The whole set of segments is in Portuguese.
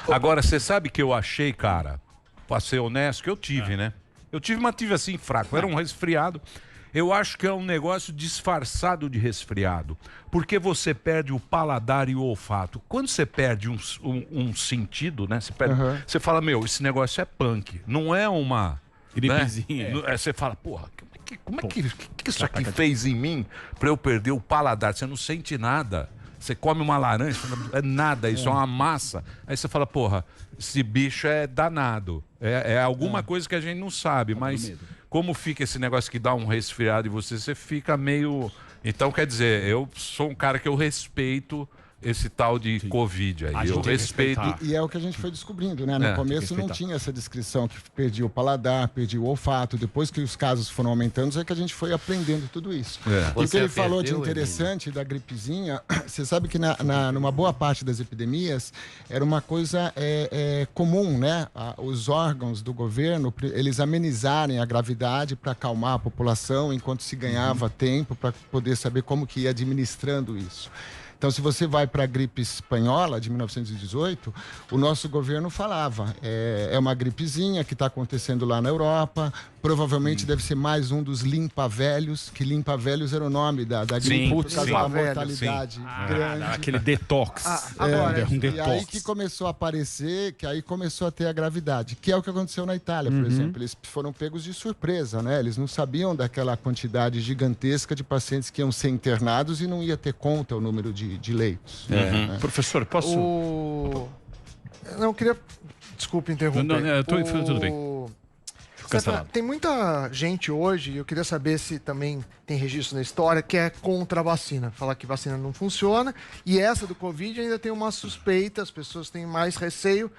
Agora, você sabe que eu achei, cara, pra ser honesto, que eu tive, né? Eu tive, mas tive assim, fraco. Era um resfriado. Eu acho que é um negócio disfarçado de resfriado. Porque você perde o paladar e o olfato. Quando você perde um sentido, né? Você fala, meu, esse negócio é punk. Não é uma... gripezinha. Né? Você fala, porra, como é que isso aqui fez em mim pra eu perder o paladar? Você não sente nada. Você come uma laranja, é nada, isso é uma massa. Aí você fala, porra, esse bicho é danado. É alguma coisa que a gente não sabe, mas como fica esse negócio que dá um resfriado em você fica meio... Então, quer dizer, eu sou um cara que eu respeito esse tal de Covid aí. Eu respeito. E é o que a gente foi descobrindo, né? No começo não tinha essa descrição que perdia o paladar, perdia o olfato. Depois que os casos foram aumentando, é que a gente foi aprendendo tudo isso. E o que ele falou de interessante da gripezinha, você sabe que numa boa parte das epidemias era uma coisa comum, né? Os órgãos do governo, eles amenizarem a gravidade para acalmar a população enquanto se ganhava tempo para poder saber como que ia administrando isso. Então, se você vai para a gripe espanhola de 1918, o nosso governo falava, é uma gripezinha que está acontecendo lá na Europa, provavelmente deve ser mais um dos limpa-velhos, que limpa-velhos era o nome da gripe, por causa da mortalidade grande. Aquele detox. Um detox. E aí que começou a aparecer, que aí começou a ter a gravidade, que é o que aconteceu na Itália, por exemplo. Eles foram pegos de surpresa, né? Eles não sabiam daquela quantidade gigantesca de pacientes que iam ser internados e não ia ter conta o número de leitos. Né? Professor, posso... Não, queria... Desculpe interromper. Tudo bem. Tem muita gente hoje, e eu queria saber se também tem registro na história, que é contra a vacina. Falar que vacina não funciona. E essa do Covid ainda tem uma suspeita, as pessoas têm mais receio,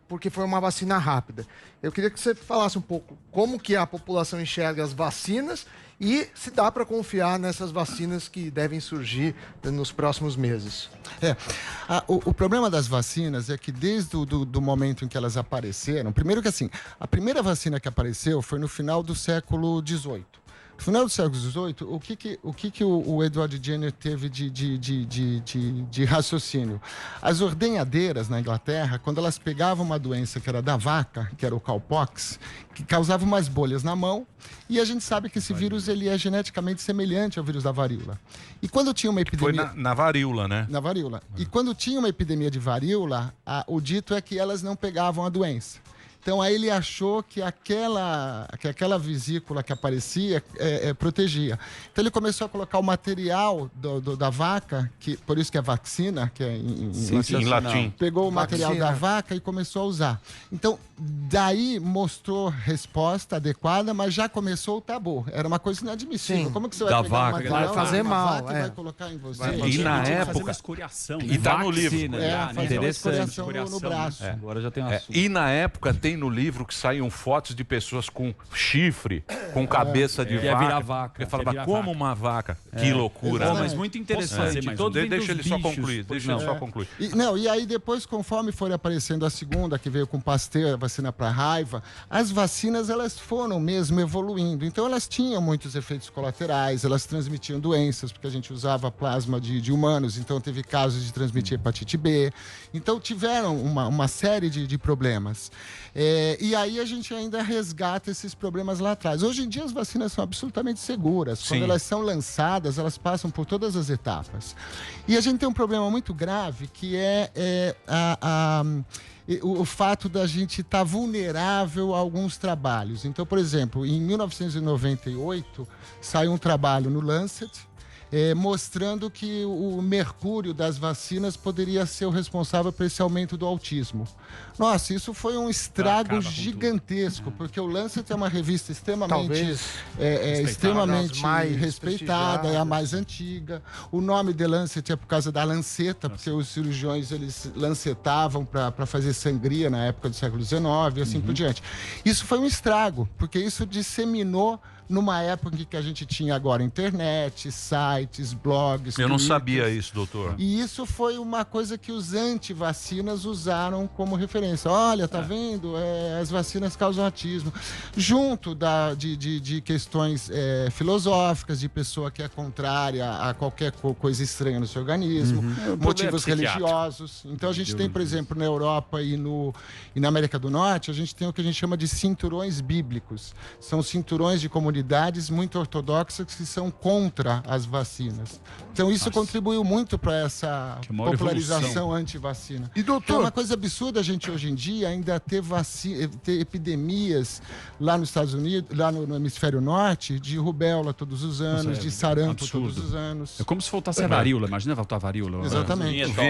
porque foi uma vacina rápida. Eu queria que você falasse um pouco como que a população enxerga as vacinas e se dá para confiar nessas vacinas que devem surgir nos próximos meses. O problema das vacinas é que desde do momento em que elas apareceram, primeiro que assim, a primeira vacina que apareceu foi no final do século XVIII. No final do século XVIII, o que o Edward Jenner teve de raciocínio? As ordenhadeiras na Inglaterra, quando elas pegavam uma doença que era da vaca, que era o cowpox, que causava umas bolhas na mão, e a gente sabe que esse vírus ele é geneticamente semelhante ao vírus da varíola. E quando tinha uma epidemia... Foi na varíola, né? Na varíola. E quando tinha uma epidemia de varíola, o dito é que elas não pegavam a doença. Então, aí ele achou que aquela vesícula que aparecia protegia. Então, ele começou a colocar o material da vaca, que, por isso que é vacina, que é em latim. Pegou o material da vaca e começou a usar. Então, daí mostrou resposta adequada, mas já começou o tabu. Era uma coisa inadmissível. Como que você vai pegar o material vai fazer mal, e vai colocar em você? E na época... uma escoriação. E tá no livro. Fazer uma escoriação no braço. Agora já tem um assunto. E na época tem no livro que saíam fotos de pessoas com chifre, com cabeça de vaca. Virar vaca. Eu falava, como uma vaca? Que loucura. Mas muito interessante. Deixa ele só concluir. E aí depois, conforme foi aparecendo a segunda, que veio com Pasteur, a vacina para raiva, as vacinas elas foram mesmo evoluindo. Então elas tinham muitos efeitos colaterais, elas transmitiam doenças, porque a gente usava plasma de humanos, então teve casos de transmitir hepatite B. Então tiveram uma série de problemas. E aí a gente ainda resgata esses problemas lá atrás. Hoje em dia as vacinas são absolutamente seguras. Quando elas são lançadas, elas passam por todas as etapas. E a gente tem um problema muito grave, que o fato da gente estar vulnerável a alguns trabalhos. Então, por exemplo, em 1998, saiu um trabalho no Lancet, mostrando que o mercúrio das vacinas poderia ser o responsável por esse aumento do autismo. Nossa, isso foi um estrago gigantesco, porque o Lancet é uma revista extremamente respeitada, é a mais antiga. O nome de Lancet é por causa da lanceta, porque os cirurgiões eles lancetavam para fazer sangria na época do século XIX e assim por diante. Isso foi um estrago, porque isso disseminou numa época em que a gente tinha agora internet, sites, blogs... Eu não sabia isso, doutor. E isso foi uma coisa que os antivacinas usaram como referência. Olha, tá vendo? As vacinas causam autismo. Junto de questões filosóficas, de pessoa que é contrária a qualquer coisa estranha no seu organismo, motivos religiosos. Então a gente tem, por exemplo, na Europa e na América do Norte, a gente tem o que a gente chama de cinturões bíblicos. São cinturões de comunidades muito ortodoxas que são contra as vacinas. Então isso contribuiu muito para essa popularização anti-vacina. E doutor, é uma coisa absurda a gente hoje em dia ainda ter epidemias lá nos Estados Unidos, lá no hemisfério norte, de rubéola todos os anos, de sarampo todos os anos. É como se voltasse a varíola, imagina voltar a varíola. Exatamente.